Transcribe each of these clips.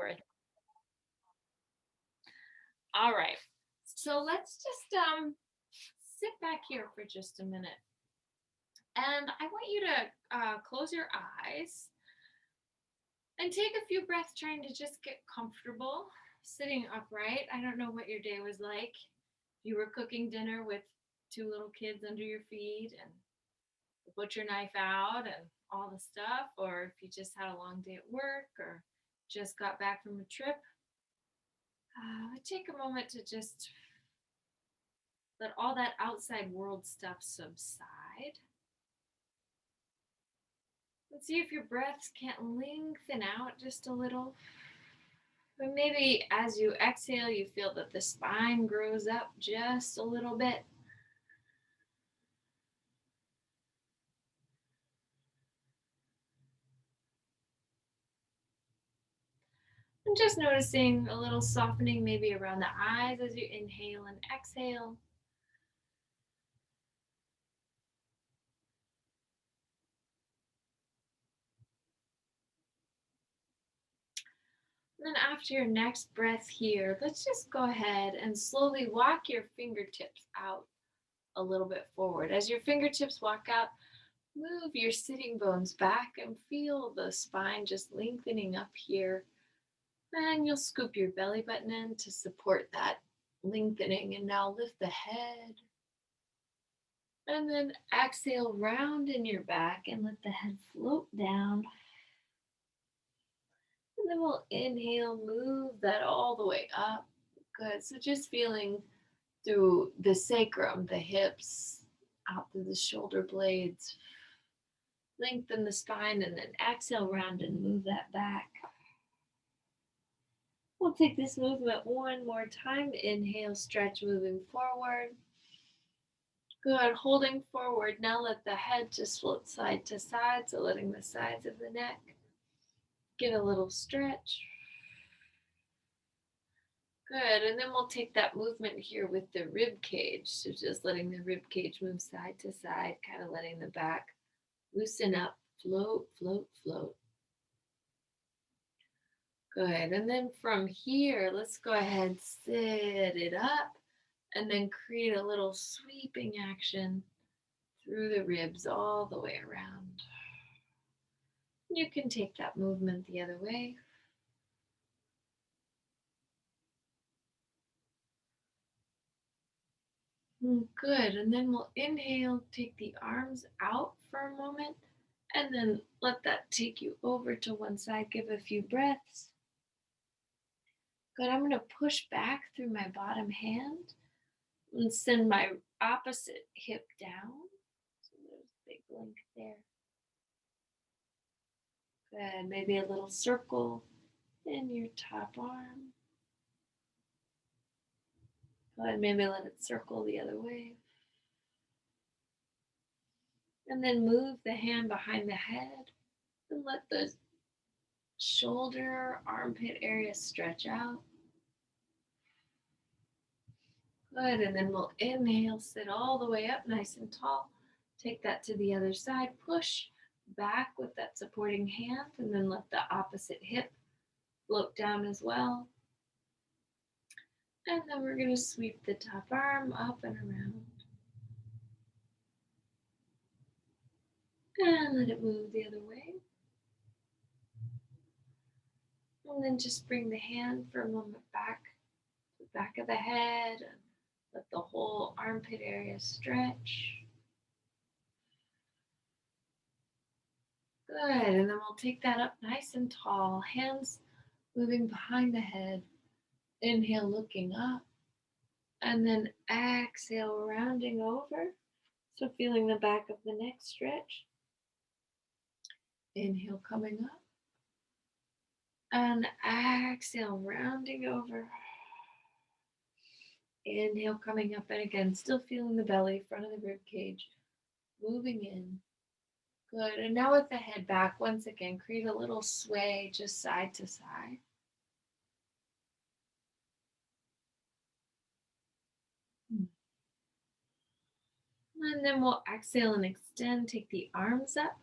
forward. All right. So let's just sit back here for just a minute. And I want you to close your eyes and take a few breaths, trying to just get comfortable sitting upright. I don't know what your day was like. You were cooking dinner with two little kids under your feet and the butcher knife out and all the stuff, or if you just had a long day at work or just got back from a trip. Take a moment to just let all that outside world stuff subside. And see if your breaths can't lengthen out just a little. But maybe as you exhale, you feel that the spine grows up just a little bit. And just noticing a little softening maybe around the eyes as you inhale and exhale. And then after your next breath here, let's just go ahead and slowly walk your fingertips out a little bit forward. As your fingertips walk out, move your sitting bones back and feel the spine just lengthening up here. And you'll scoop your belly button in to support that lengthening. And now lift the head. And then exhale, round in your back and let the head float down. And then we'll inhale, move that all the way up. Good. So just feeling through the sacrum, the hips, out through the shoulder blades. Lengthen the spine and then exhale, round and move that back. We'll take this movement one more time. Inhale, stretch, moving forward. Good, holding forward. Now let the head just float side to side, so letting the sides of the neck get a little stretch. Good, and then we'll take that movement here with the rib cage. So just letting the rib cage move side to side, kind of letting the back loosen up, float, float, float. Good, and then from here, let's go ahead, sit it up, and then create a little sweeping action through the ribs all the way around. You can take that movement the other way. Good, and then we'll inhale, take the arms out for a moment, and then let that take you over to one side. Give a few breaths. Good, I'm going to push back through my bottom hand and send my opposite hip down. So there's a big length there. Good, maybe a little circle in your top arm. Good, maybe let it circle the other way. And then move the hand behind the head and let the shoulder, armpit area stretch out. Good, and then we'll inhale, sit all the way up nice and tall. Take that to the other side, push back with that supporting hand, and then let the opposite hip float down as well. And then we're going to sweep the top arm up and around. And let it move the other way. And then just bring the hand for a moment back to the back of the head and let the whole armpit area stretch. Good, and then we'll take that up nice and tall, hands moving behind the head. Inhale, looking up, and then exhale, rounding over. So feeling the back of the neck stretch. Inhale, coming up, and exhale, rounding over. Inhale, coming up, and again, still feeling the belly, front of the rib cage, moving in. Good, and now with the head back, once again, create a little sway just side to side. And then we'll exhale and extend, take the arms up,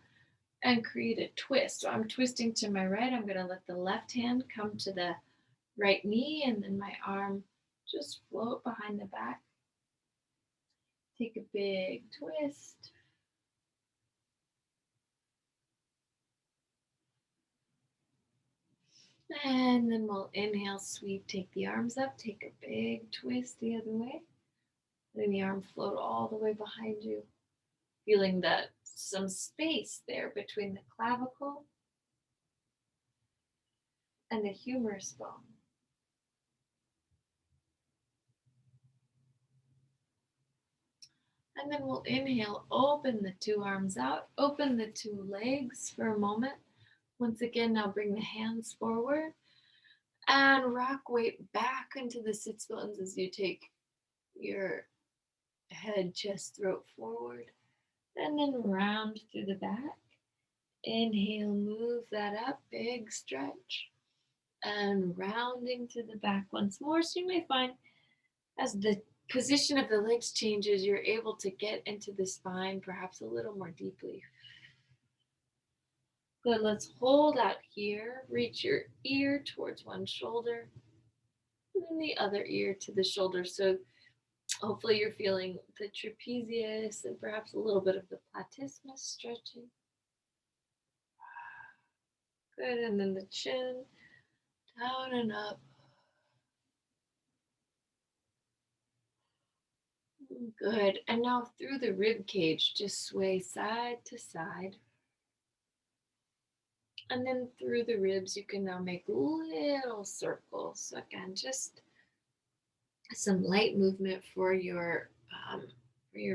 and create a twist. So I'm twisting to my right. I'm going to let the left hand come to the right knee, and then my arm just float behind the back. Take a big twist. And then we'll inhale, sweep, take the arms up, take a big twist the other way. Letting the arm float all the way behind you. Feeling that some space there between the clavicle and the humerus bone. And then we'll inhale, open the two arms out, open the two legs for a moment. Once again, now bring the hands forward and rock weight back into the sits bones as you take your head, chest, throat forward, and then round through the back. Inhale, move that up, big stretch, and rounding to the back once more. So you may find as the position of the legs changes, you're able to get into the spine perhaps a little more deeply. Good, let's hold out here. Reach your ear towards one shoulder, and then the other ear to the shoulder. So hopefully you're feeling the trapezius and perhaps a little bit of the platysmus stretching. Good, and then the chin, down and up. Good, and now through the rib cage, just sway side to side. And then through the ribs, you can now make little circles. So again, just some light movement for your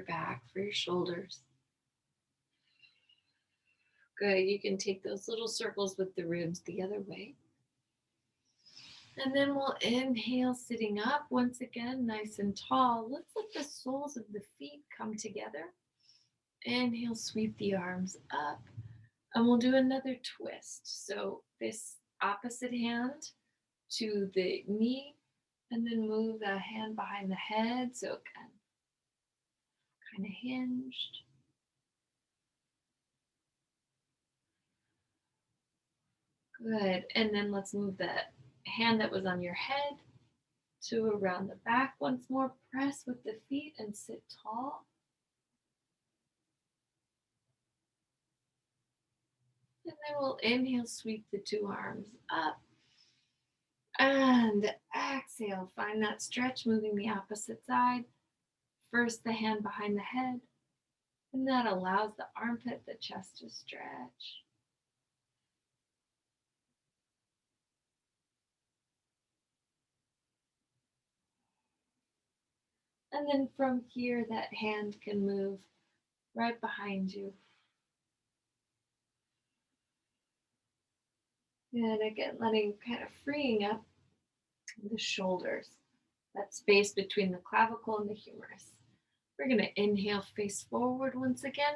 back, for your shoulders. Good. You can take those little circles with the ribs the other way. And then we'll inhale, sitting up once again, nice and tall. Let's let the soles of the feet come together. Inhale, sweep the arms up. And we'll do another twist. So this opposite hand to the knee, and then move the hand behind the head. So kind of hinged. Good. And then let's move the hand that was on your head to around the back once more. Press with the feet and sit tall. And then we'll inhale, sweep the two arms up. And exhale, find that stretch, moving the opposite side. First, the hand behind the head. And that allows the armpit, the chest to stretch. And then from here, that hand can move right behind you. And again, kind of freeing up the shoulders, that space between the clavicle and the humerus. We're going to inhale, face forward once again.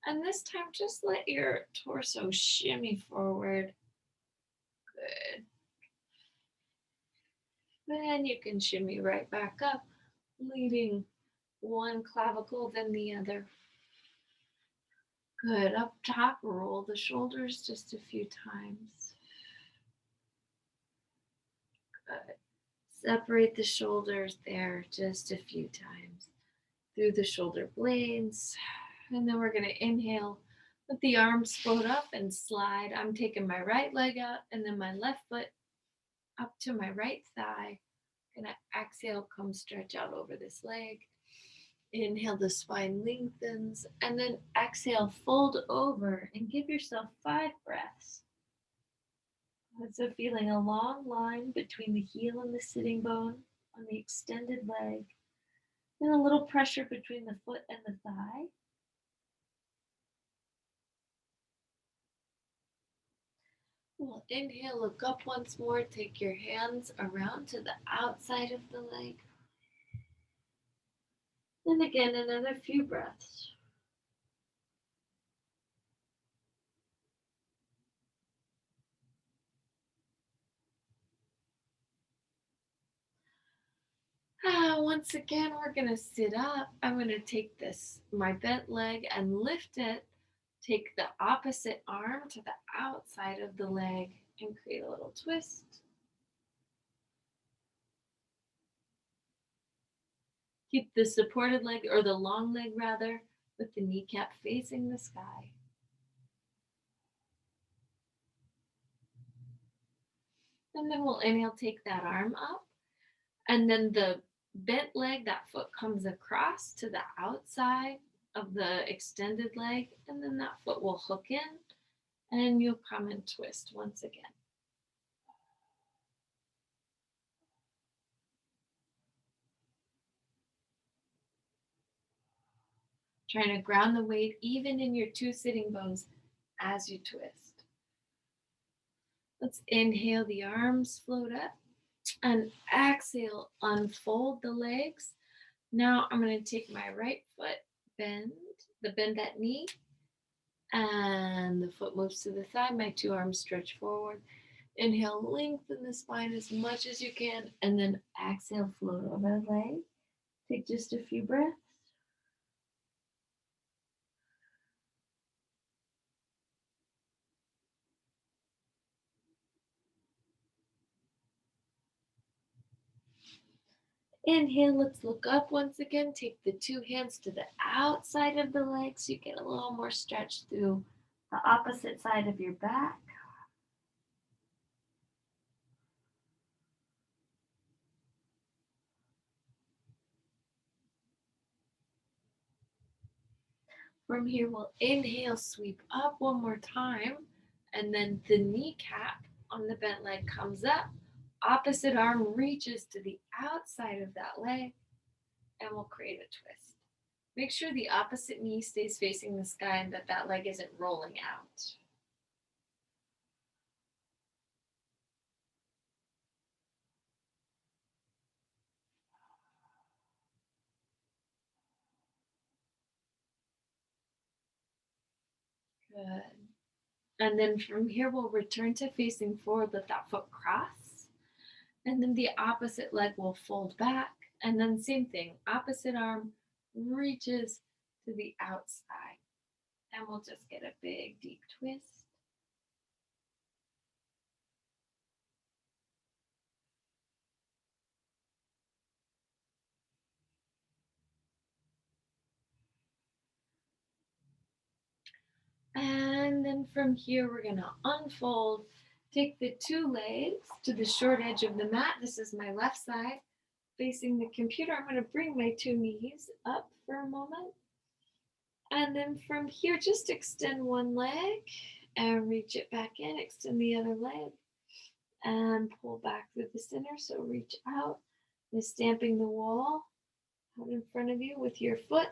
And this time, just let your torso shimmy forward. Good. Then you can shimmy right back up, leading one clavicle, then the other. Good. Up top, roll the shoulders just a few times. Good. Separate the shoulders there just a few times through the shoulder blades. And then we're going to inhale, let the arms float up and slide. I'm taking my right leg out and then my left foot up to my right thigh. Going to exhale, come stretch out over this leg. Inhale, the spine lengthens, and then exhale, fold over and give yourself 5 breaths. So feeling a long line between the heel and the sitting bone on the extended leg, and a little pressure between the foot and the thigh. We'll inhale, look up once more, take your hands around to the outside of the leg. And again, another few breaths. Once again, we're going to sit up. I'm going to take my bent leg and lift it Take the opposite arm to the outside of the leg and create a little twist. Keep the supported leg, or the long leg rather, with the kneecap facing the sky. And then we'll inhale, take that arm up. And then the bent leg, that foot comes across to the outside of the extended leg. And then that foot will hook in. And you'll come and twist once again. Trying to ground the weight even in your two sitting bones as you twist. Let's inhale, the arms float up, and exhale, unfold the legs. Now I'm going to take my right foot, bend that knee, and the foot moves to the side. My two arms stretch forward. Inhale, lengthen the spine as much as you can, and then exhale, float over the leg. Take just a few breaths. Inhale, let's look up once again. Take the two hands to the outside of the leg so you get a little more stretch through the opposite side of your back. From here, we'll inhale, sweep up one more time, and then the kneecap on the bent leg comes up. Opposite arm reaches to the outside of that leg, and we'll create a twist. Make sure the opposite knee stays facing the sky and that leg isn't rolling out. Good. And then from here, we'll return to facing forward, let that foot cross. And then the opposite leg will fold back. And then same thing, opposite arm reaches to the outside. And we'll just get a big, deep twist. And then from here, we're going to unfold. Take the two legs to the short edge of the mat. This is my left side facing the computer. I'm going to bring my two knees up for a moment. And then from here, just extend one leg and reach it back in. Extend the other leg and pull back through the center. So reach out, and stamping the wall out in front of you with your foot,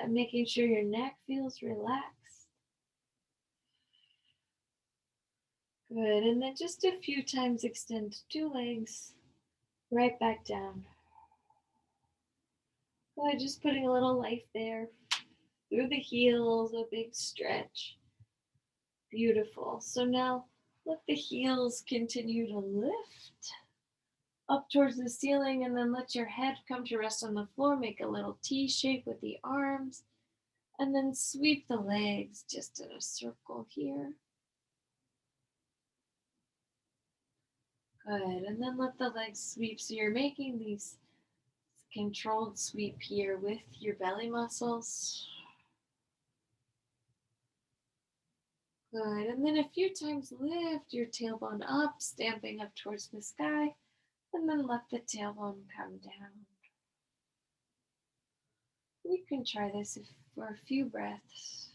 making sure your neck feels relaxed. Good. And then just a few times extend two legs right back down. Good. Just putting a little life there through the heels, a big stretch. Beautiful. So now let the heels continue to lift up towards the ceiling, and then let your head come to rest on the floor. Make a little T shape with the arms, and then sweep the legs just in a circle here. Good. And then let the legs sweep. So you're making these controlled sweep here with your belly muscles. Good. And then a few times lift your tailbone up, stamping up towards the sky, and then let the tailbone come down. You can try this for a few breaths.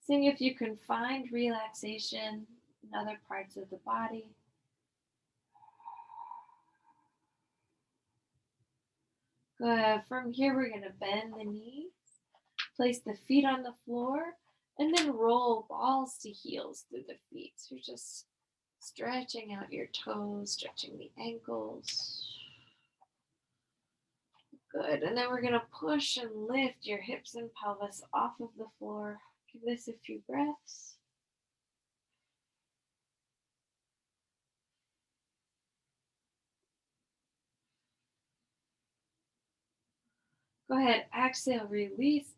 Seeing if you can find relaxation in other parts of the body. Good. From here, we're going to bend the knees, place the feet on the floor, and then roll balls to heels through the feet. So you're just stretching out your toes, stretching the ankles. Good. And then we're going to push and lift your hips and pelvis off of the floor. Give this a few breaths. Go ahead, exhale, release.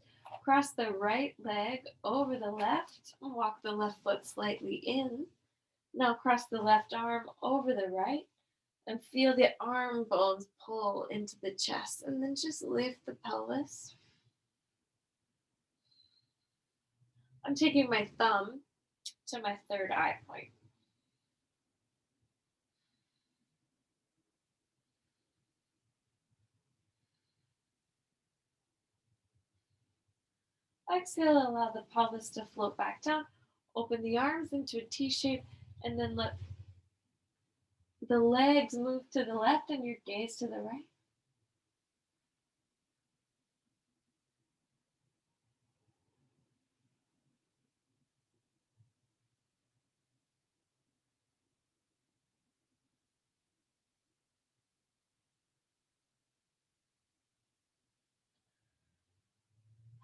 Cross the right leg over the left. Walk the left foot slightly in. Now cross the left arm over the right and feel the arm bones pull into the chest. And then just lift the pelvis. I'm taking my thumb to my third eye point. Exhale, allow the pelvis to float back down. Open the arms into a T shape and then let the legs move to the left and your gaze to the right.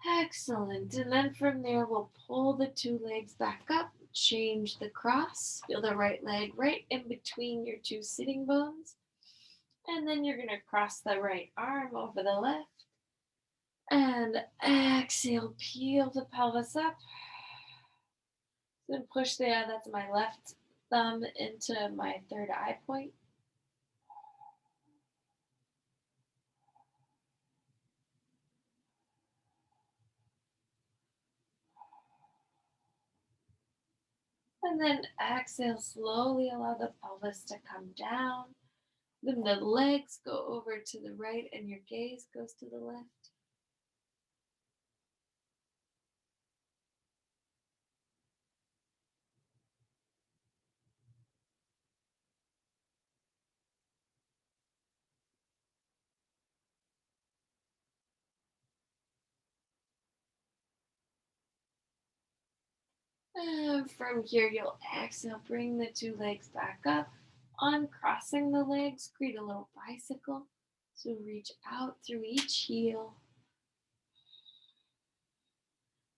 Excellent. And then from there, we'll pull the two legs back up, change the cross. Feel the right leg right in between your two sitting bones. And then you're going to cross the right arm over the left. And exhale, peel the pelvis up. Then push that's my left thumb into my third eye point. And then exhale, slowly allow the pelvis to come down. Then the legs go over to the right and your gaze goes to the left. And from here, you'll exhale, bring the two legs back up. Uncrossing the legs, create a little bicycle. So reach out through each heel.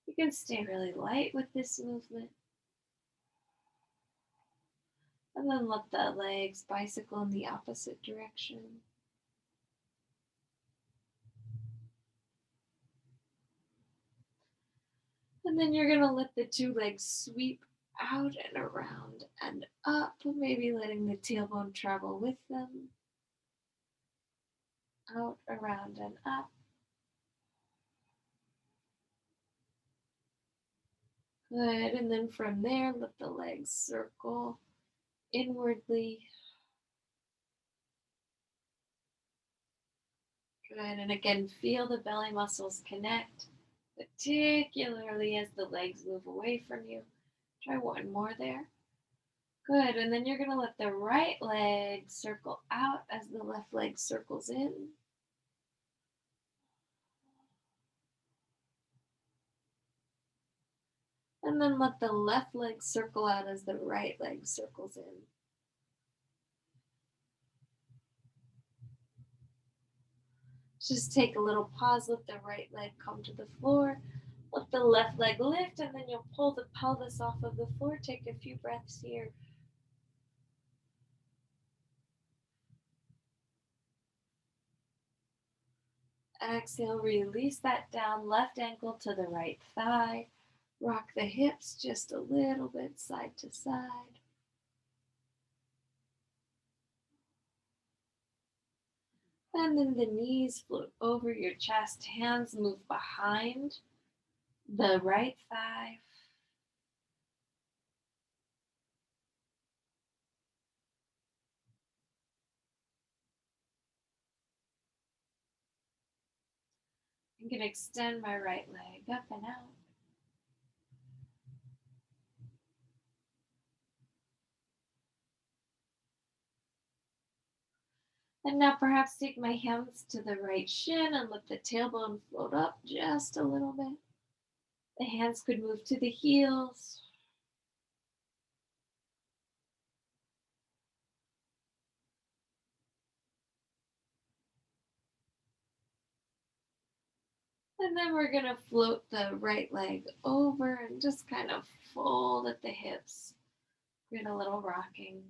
You can stay really light with this movement. And then let the legs bicycle in the opposite direction. And then you're going to let the two legs sweep out and around and up, maybe letting the tailbone travel with them. Out, around, and up. Good. And then from there, let the legs circle inwardly. Good. And again, feel the belly muscles connect, particularly as the legs move away from you. Try one more there. Good. And then you're going to let the right leg circle out as the left leg circles in. And then let the left leg circle out as the right leg circles in. Just take a little pause, let the right leg come to the floor. Let the left leg lift, and then you'll pull the pelvis off of the floor. Take a few breaths here. Exhale, release that down. Left ankle to the right thigh. Rock the hips just a little bit side to side. And then the knees float over your chest. Hands move behind the right thigh. I'm going to extend my right leg up and out. And now perhaps take my hands to the right shin and let the tailbone float up just a little bit. The hands could move to the heels. And then we're going to float the right leg over and just kind of fold at the hips. Get a little rocking.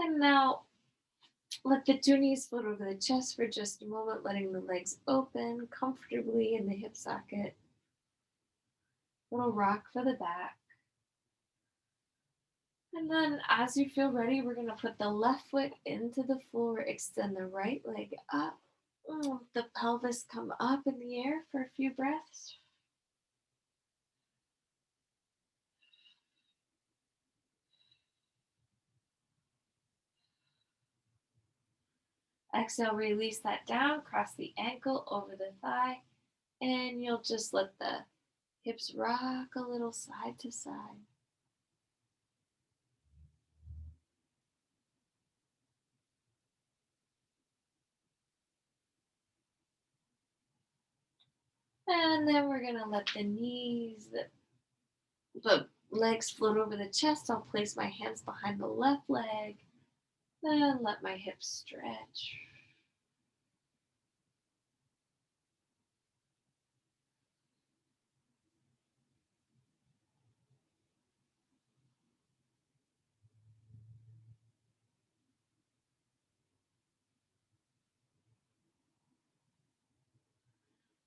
And now let the two knees float over the chest for just a moment, letting the legs open comfortably in the hip socket. Little rock for the back. And then as you feel ready, we're going to put the left foot into the floor, extend the right leg up. The pelvis come up in the air for a few breaths. Exhale, release that down, cross the ankle over the thigh, and you'll just let the hips rock a little side to side. And then we're going to let the legs float over the chest. I'll place my hands behind the left leg, then let my hips stretch.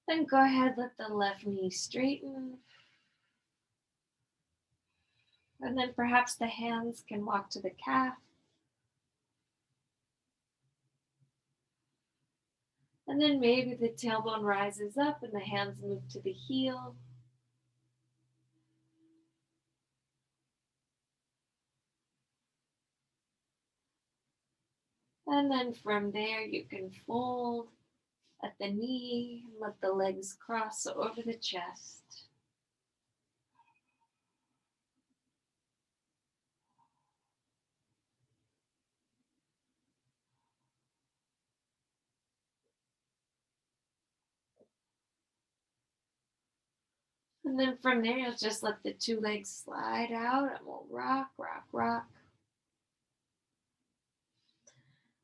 Then go ahead, let the left knee straighten. And then perhaps the hands can walk to the calf. And then maybe the tailbone rises up and the hands move to the heel. And then from there, you can fold at the knee, let the legs cross over the chest. And then from there, you'll just let the two legs slide out and we'll rock, rock, rock.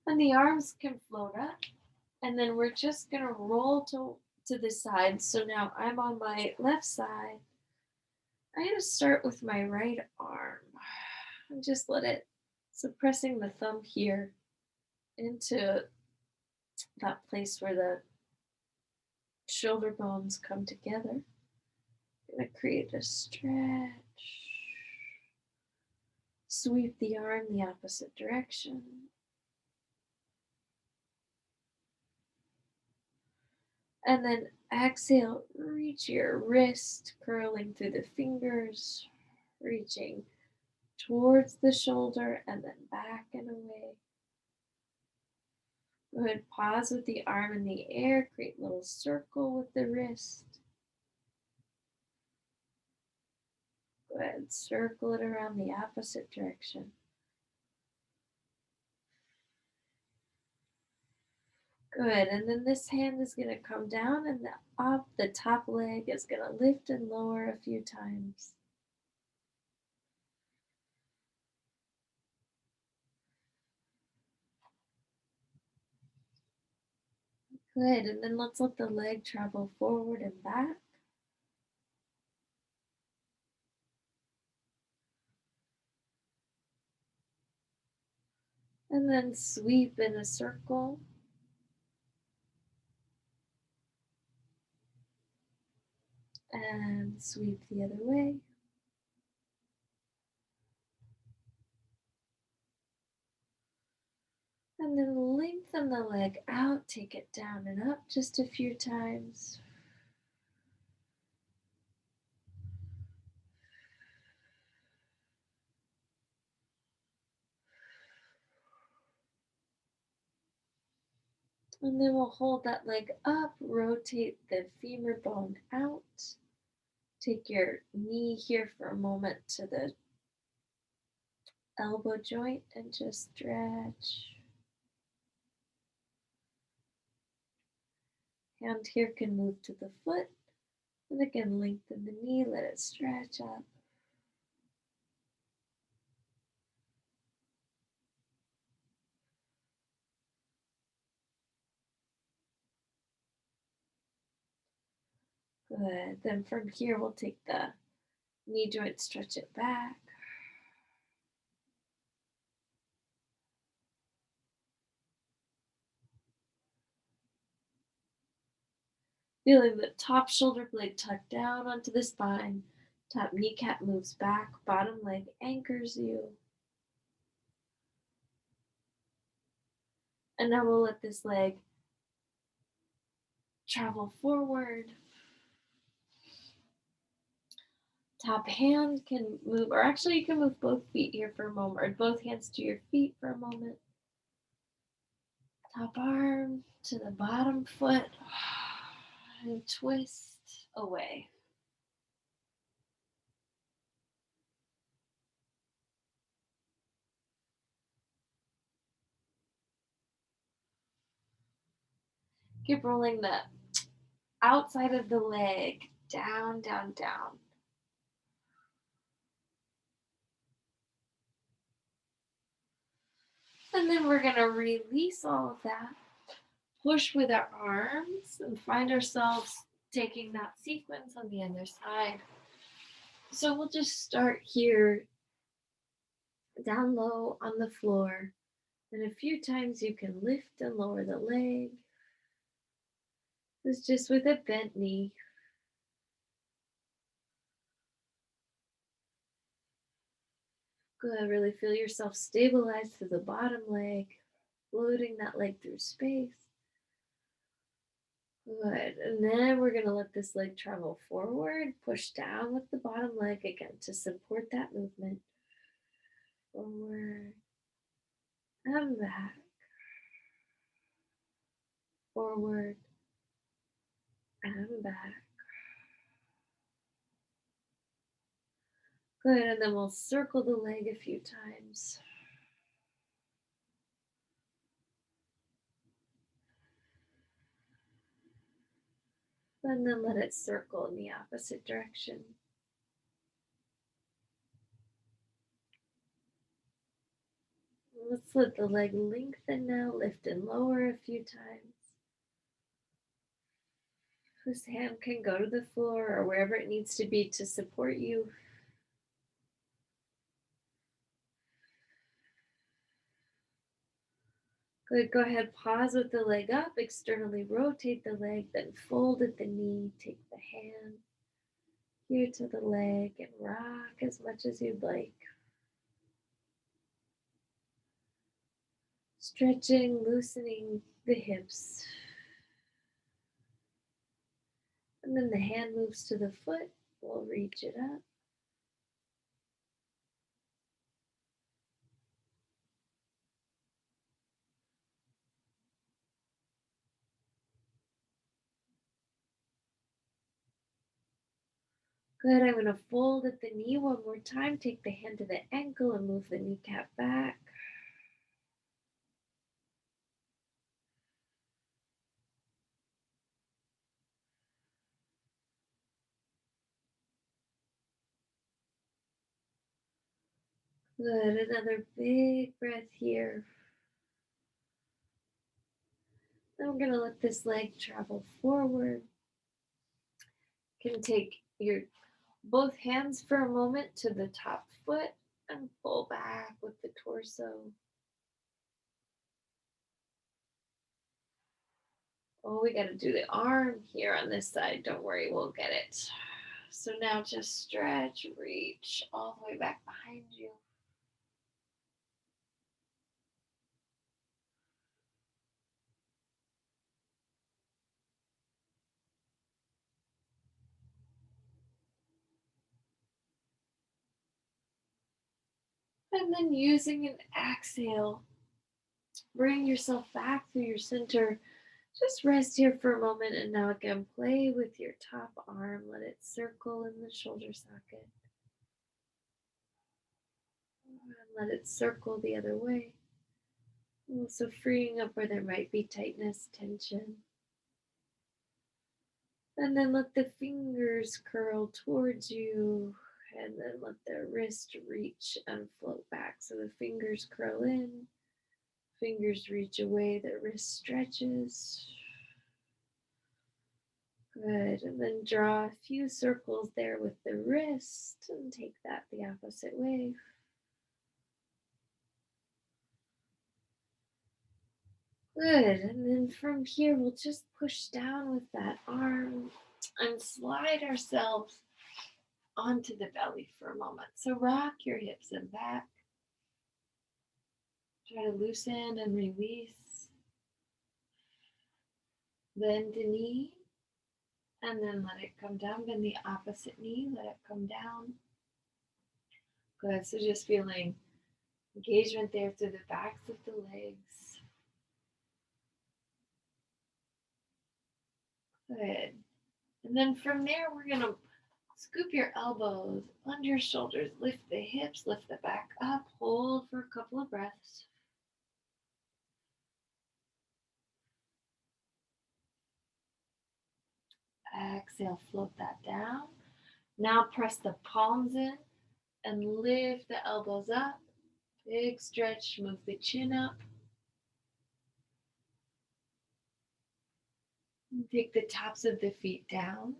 And the arms can float up. And then we're just going to roll to the side. So now I'm on my left side. I'm going to start with my right arm and just let it, so pressing the thumb here into that place where the shoulder bones come together. I'm going to create a stretch. Sweep the arm the opposite direction. And then exhale, reach your wrist, curling through the fingers, reaching towards the shoulder and then back and away. Go ahead, pause with the arm in the air, create a little circle with the wrist. Go ahead, circle it around the opposite direction. Good, and then this hand is going to come down and the top leg is going to lift and lower a few times. Good, and then let's let the leg travel forward and back. And then sweep in a circle. And sweep the other way. And then lengthen the leg out, take it down and up just a few times. And then we'll hold that leg up, rotate the femur bone out. Take your knee here for a moment to the elbow joint and just stretch. Hand here can move to the foot. And again, lengthen the knee, let it stretch up. Good. Then from here, we'll take the knee joint, stretch it back. Feeling the top shoulder blade tuck down onto the spine. Top kneecap moves back, bottom leg anchors you. And now we'll let this leg travel forward. Top hand can move, or actually you can move both feet here for a moment, or both hands to your feet for a moment. Top arm to the bottom foot and twist away. Keep rolling the outside of the leg down, down, down. And then we're going to release all of that, push with our arms, and find ourselves taking that sequence on the other side. So we'll just start here, down low on the floor. And a few times you can lift and lower the leg. This is just with a bent knee. Good. Really feel yourself stabilize through the bottom leg, floating that leg through space. Good. And then we're going to let this leg travel forward, push down with the bottom leg again to support that movement. Forward and back. Forward and back. Good. And then we'll circle the leg a few times. And then let it circle in the opposite direction. Let's let the leg lengthen now, lift and lower a few times. This hand can go to the floor or wherever it needs to be to support you. Good, go ahead, pause with the leg up, externally rotate the leg, then fold at the knee, take the hand here to the leg and rock as much as you'd like. Stretching, loosening the hips. And then the hand moves to the foot, we'll reach it up. Good, I'm going to fold at the knee one more time. Take the hand to the ankle and move the kneecap back. Good, another big breath here. Now I'm going to let this leg travel forward. You can take your both hands for a moment to the top foot and pull back with the torso. Oh, we got to do the arm here on this side. Don't worry, we'll get it. So now just stretch, reach all the way back behind you. And then using an exhale, bring yourself back through your center. Just rest here for a moment and now again play with your top arm. Let it circle in the shoulder socket. And let it circle the other way. Also freeing up where there might be tightness, tension. And then let the fingers curl towards you and then let the wrist reach and float back. So the fingers curl in, fingers reach away, the wrist stretches. Good. And then draw a few circles there with the wrist and take that the opposite way. Good. And then from here, we'll just push down with that arm and slide ourselves onto the belly for a moment. So rock your hips and back. Try to loosen and release. Bend the knee and then let it come down. Bend the opposite knee, let it come down. Good. So just feeling engagement there through the backs of the legs. Good. And then from there, we're going to scoop your elbows under your shoulders, lift the hips, lift the back up, hold for a couple of breaths. Exhale, float that down. Now press the palms in and lift the elbows up. Big stretch, move the chin up. Take the tops of the feet down.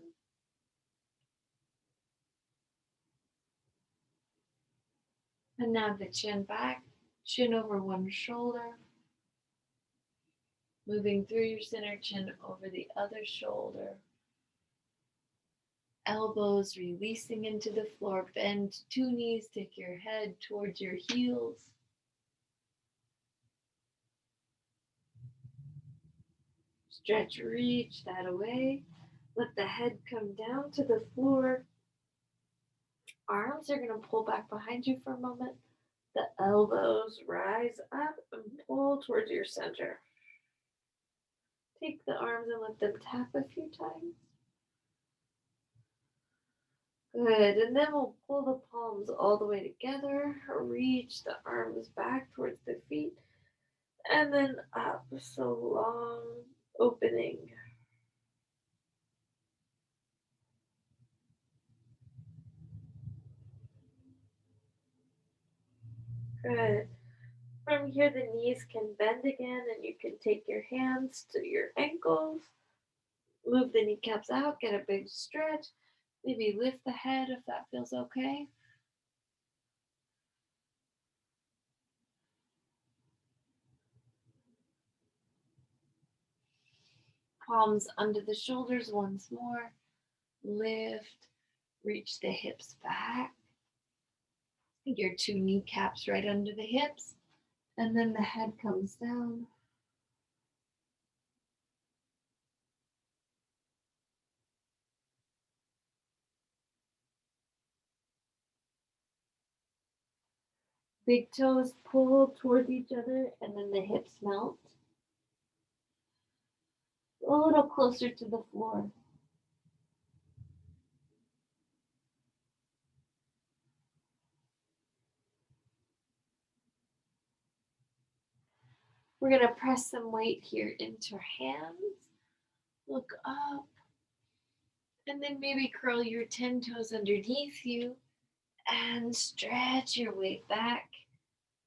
And now the chin back, chin over one shoulder. Moving through your center, chin over the other shoulder. Elbows releasing into the floor. Bend two knees, take your head towards your heels. Stretch, reach that away. Let the head come down to the floor. Arms are going to pull back behind you for a moment. The elbows rise up and pull towards your center. Take the arms and let them tap a few times. Good, and then we'll pull the palms all the way together. Reach the arms back towards the feet. And then up, so long opening. Good. From here, the knees can bend again, and you can take your hands to your ankles. Move the kneecaps out, get a big stretch. Maybe lift the head if that feels okay. Palms under the shoulders once more. Lift, reach the hips back. Your two kneecaps right under the hips. And then the head comes down. Big toes pull towards each other, and then the hips melt. A little closer to the floor. We're going to press some weight here into our hands. Look up. And then maybe curl your 10 toes underneath you and stretch your weight back.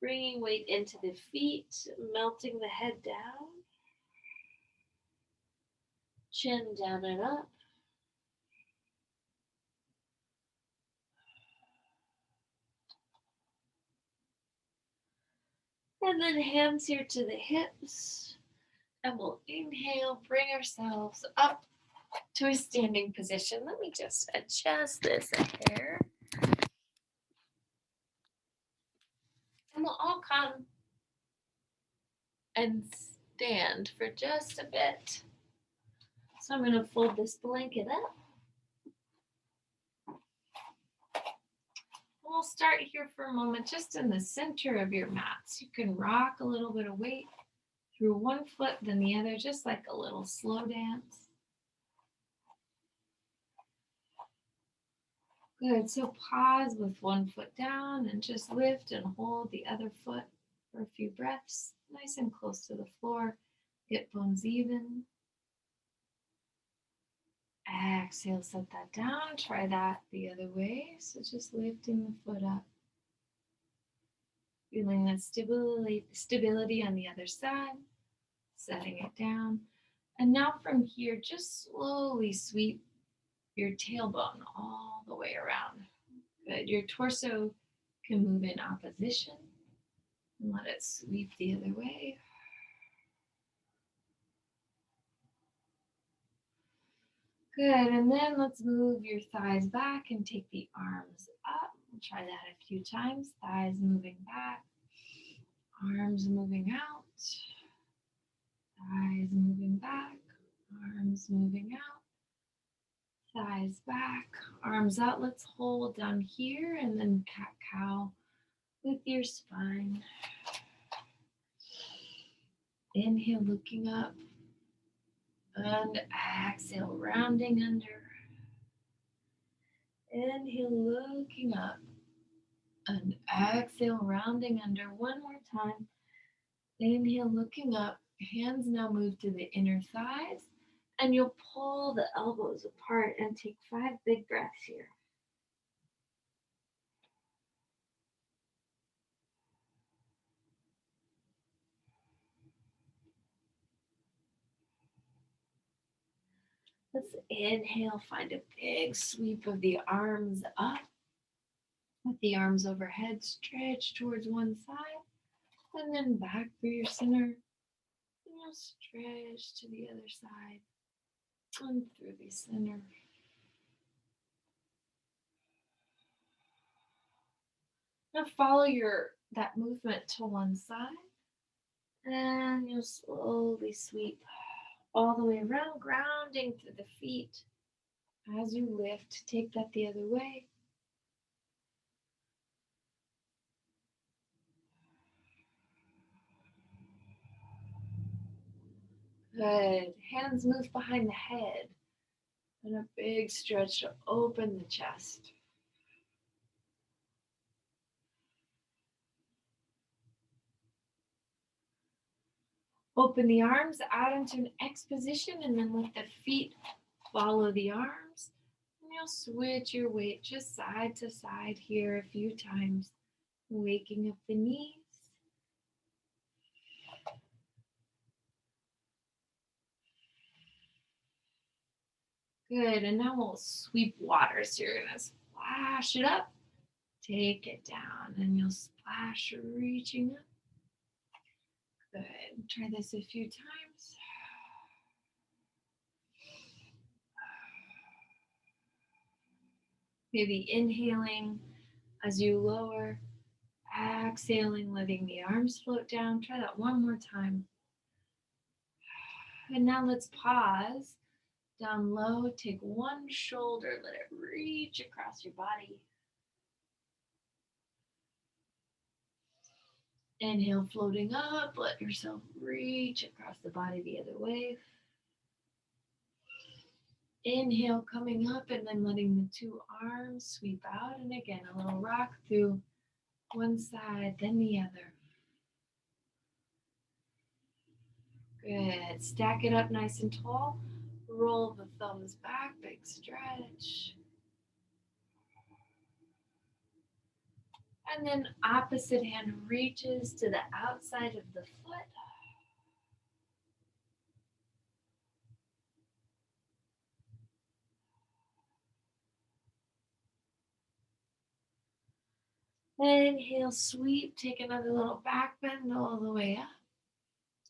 Bringing weight into the feet, melting the head down. Chin down and up. And then hands here to the hips. And we'll inhale, bring ourselves up to a standing position. Let me just adjust this a hair. And we'll all come and stand for just a bit. So I'm going to fold this blanket up. We'll start here for a moment just in the center of your mats. You can rock a little bit of weight through one foot, then the other, just like a little slow dance. Good, so pause with one foot down and just lift and hold the other foot for a few breaths, nice and close to the floor. Hip bones even. Exhale, set that down. Try that the other way. So just lifting the foot up. Feeling that stability on the other side. Setting it down. And now from here, just slowly sweep your tailbone all the way around. Good. Your torso can move in opposition. And let it sweep the other way. Good, and then let's move your thighs back and take the arms up. We'll try that a few times. Thighs moving back, arms moving out, thighs moving back, arms moving out, thighs back, arms out. Let's hold down here and then cat-cow with your spine. Inhale, looking up, and exhale, rounding under. Inhale, looking up, and exhale, rounding under. One more time. Inhale, looking up. Hands now move to the inner thighs, and you'll pull the elbows apart and take 5 big breaths here. Let's inhale, find a big sweep of the arms up. With the arms overhead, stretch towards one side, and then back for your center. And you'll stretch to the other side and through the center. Now follow that movement to one side, and you'll slowly sweep all the way around, grounding through the feet. As you lift, take that the other way. Good. Hands move behind the head. And a big stretch to open the chest. Open the arms out into an X position and then let the feet follow the arms. And you'll switch your weight just side to side here a few times, waking up the knees. Good, and now we'll sweep water. So you're gonna splash it up, take it down, and you'll splash, reaching up. Good, try this a few times. Maybe inhaling as you lower, exhaling, letting the arms float down. Try that one more time. And now let's pause. Down low, take one shoulder, let it reach across your body. Inhale, floating up, let yourself reach across the body the other way. Inhale, coming up, and then letting the two arms sweep out. And again, a little rock through one side, then the other. Good. Stack it up nice and tall. Roll the thumbs back, big stretch. And then opposite hand reaches to the outside of the foot. Inhale, sweep, take another little back bend all the way up.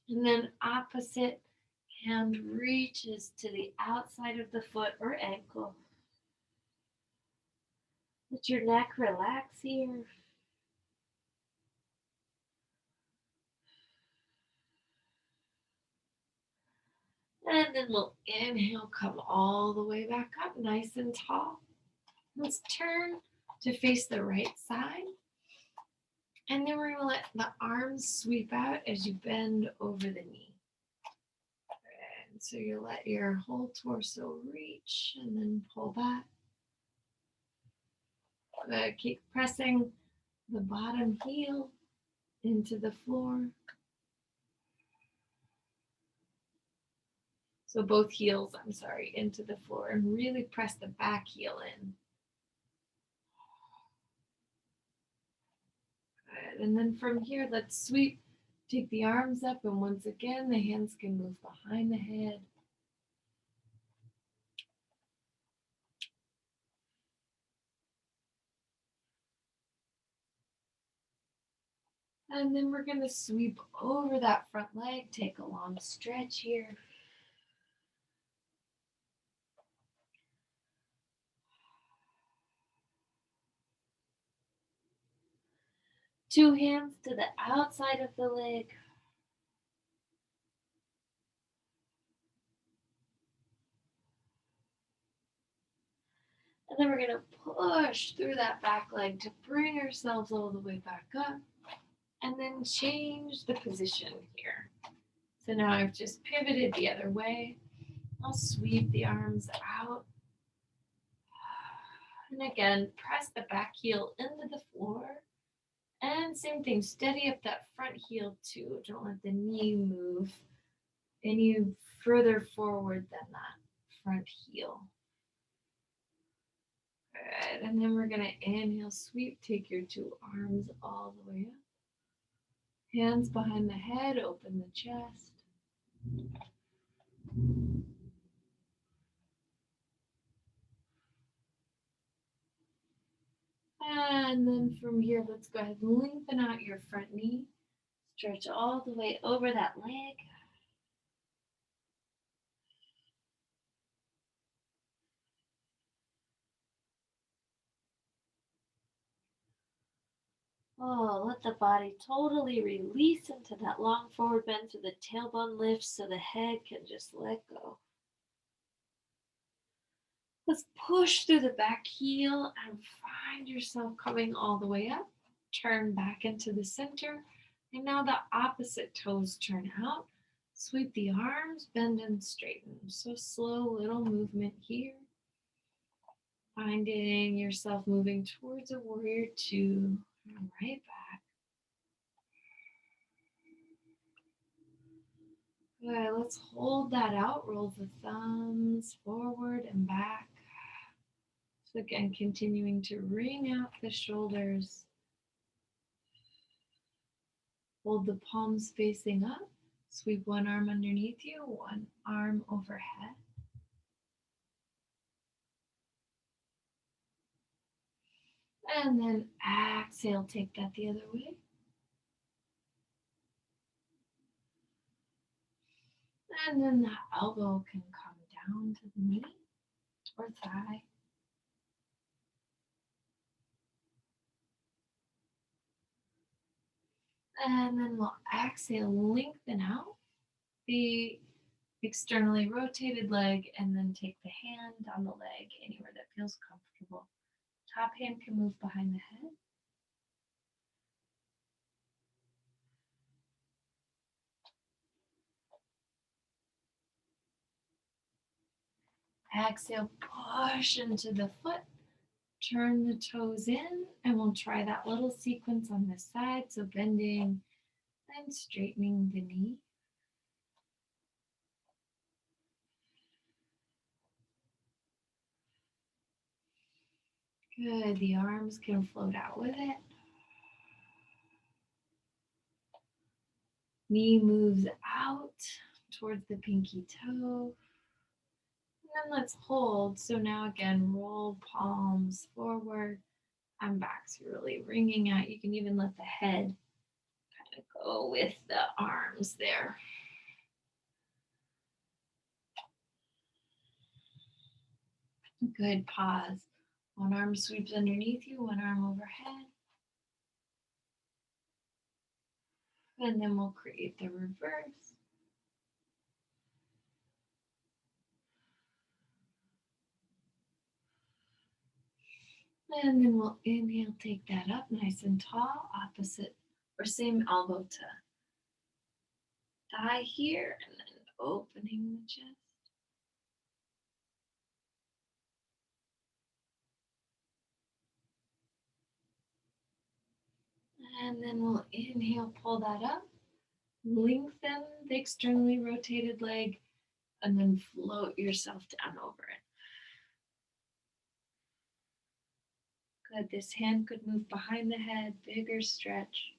And then opposite hand reaches to the outside of the foot or ankle. Let your neck relax here. And then we'll inhale, come all the way back up, nice and tall. Let's turn to face the right side. And then we're going to let the arms sweep out as you bend over the knee. And so you let your whole torso reach and then pull back. Good. Keep pressing the bottom heel into the floor. So both heels, into the floor, and really press the back heel in. Good. And then from here, let's sweep. Take the arms up, and once again, the hands can move behind the head. And then we're going to sweep over that front leg, take a long stretch here. 2 hands to the outside of the leg. And then we're going to push through that back leg to bring ourselves all the way back up. And then change the position here. So now I've just pivoted the other way. I'll sweep the arms out. And again, press the back heel into the floor. And same thing, steady up that front heel too. Don't let the knee move any further forward than that front heel. Good. And then we're going to inhale, sweep, take your 2 arms all the way up. Hands behind the head, open the chest. And then from here, let's go ahead and lengthen out your front knee. Stretch all the way over that leg. Oh, let the body totally release into that long forward bend so the tailbone lifts so the head can just let go. Let's push through the back heel and find yourself coming all the way up. Turn back into the center. And now the opposite toes turn out. Sweep the arms, bend and straighten. So slow little movement here. Finding yourself moving towards a warrior 2 and right back. Good, let's hold that out. Roll the thumbs forward and back. So again, continuing to wring out the shoulders. Hold the palms facing up. Sweep one arm underneath you, one arm overhead. And then exhale, take that the other way. And then the elbow can come down to the knee or thigh. And then we'll exhale, lengthen out the externally rotated leg, and then take the hand on the leg anywhere that feels comfortable. Top hand can move behind the head. Exhale, push into the foot. Turn the toes in, and we'll try that little sequence on this side. So bending and straightening the knee. Good, the arms can float out with it. Knee moves out towards the pinky toe. And then let's hold. So now again, roll palms forward and back. So you're really wringing out. You can even let the head kind of go with the arms there. Good, pause. One arm sweeps underneath you, one arm overhead. And then we'll create the reverse. And then we'll inhale, take that up nice and tall, opposite or same elbow to thigh here, and then opening the chest. And then we'll inhale, pull that up, lengthen the externally rotated leg, and then float yourself down over it. Good, this hand could move behind the head, bigger stretch.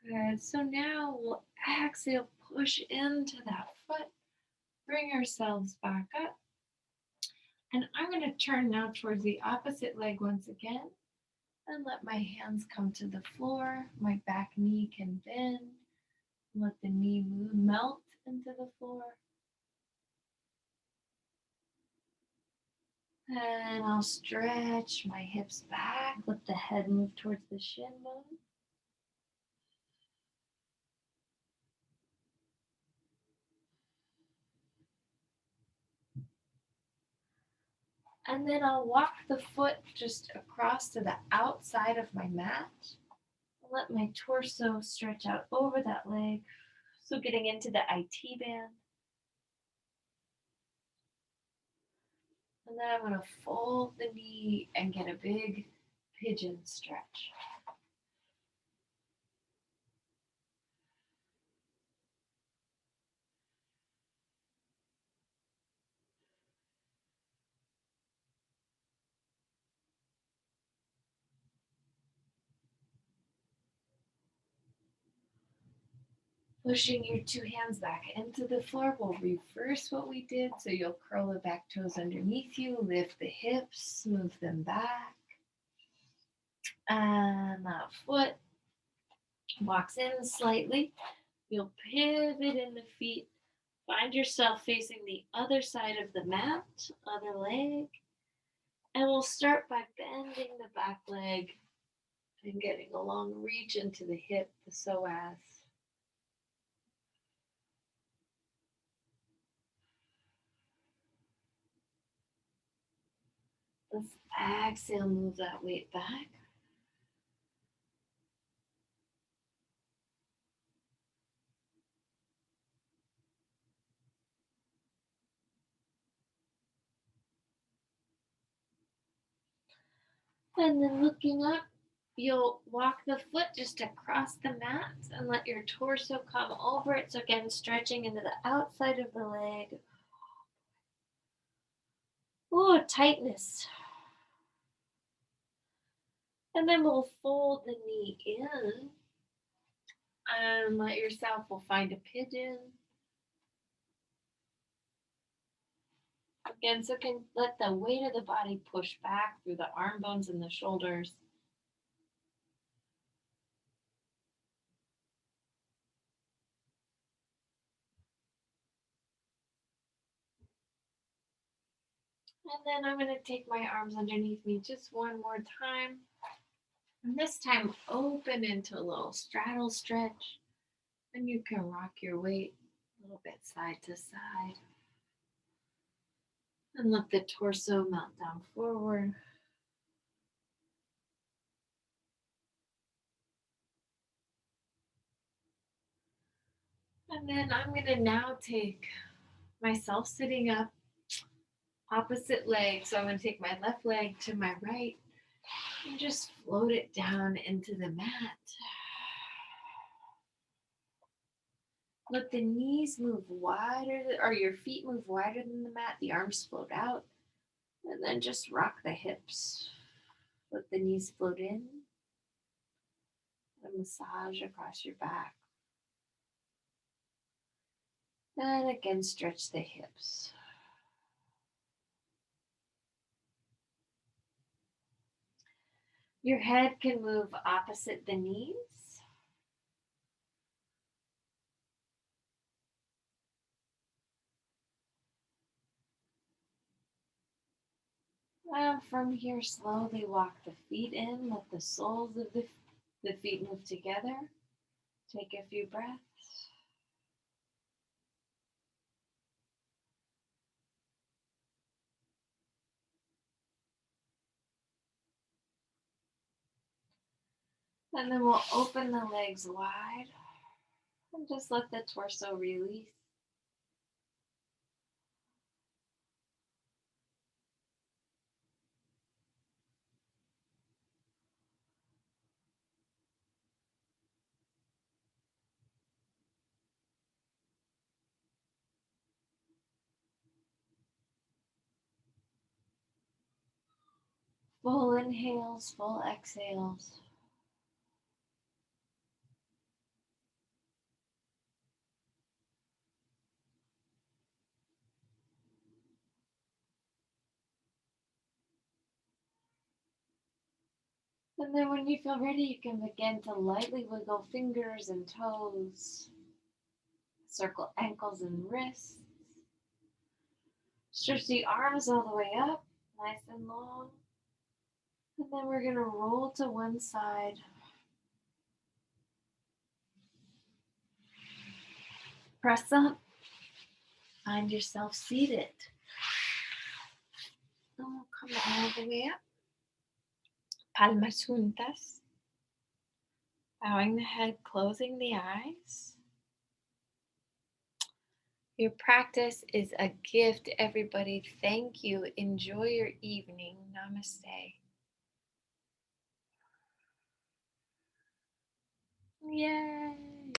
Good, so now we'll exhale, push into that foot, bring ourselves back up. And I'm going to turn now towards the opposite leg once again and let my hands come to the floor. My back knee can bend. Let the knee melt into the floor. And I'll stretch my hips back, let the head move towards the shin bone. And then I'll walk the foot just across to the outside of my mat. Let my torso stretch out over that leg. So getting into the IT band. And then I'm going to fold the knee and get a big pigeon stretch. Pushing your two hands back into the floor, we'll reverse what we did. So you'll curl the back toes underneath you, lift the hips, move them back. And that foot walks in slightly. You'll pivot in the feet. Find yourself facing the other side of the mat, other leg. And we'll start by bending the back leg and getting a long reach into the hip, the psoas. Let's exhale, move that weight back. And then looking up, you'll walk the foot just across the mat and let your torso come over it. So again, stretching into the outside of the leg. Oh, tightness. And then we'll fold the knee in and let yourself, we'll find a pigeon. Again, so can let the weight of the body push back through the arm bones and the shoulders. And then I'm going to take my arms underneath me just one more time. And this time open into a little straddle stretch. And you can rock your weight a little bit side to side. And let the torso melt down forward. And then I'm going to now take myself sitting up, opposite leg. So I'm going to take my left leg to my right and just float it down into the mat. Let the knees move wider, or your feet move wider than the mat. The arms float out. And then just rock the hips. Let the knees float in. And massage across your back. And again, stretch the hips. Your head can move opposite the knees. And from here, slowly walk the feet in. Let the soles of the feet move together. Take a few breaths. And then we'll open the legs wide and just let the torso release. Full inhales, full exhales. And then when you feel ready, you can begin to lightly wiggle fingers and toes. Circle ankles and wrists. Stretch the arms all the way up. nice and long. And then we're going to roll to one side. Press up. Find yourself seated. And we'll come all the way up. Palmas juntas. Bowing the head, closing the eyes. Your practice is a gift, everybody. Thank you. Enjoy your evening. Namaste. Yay.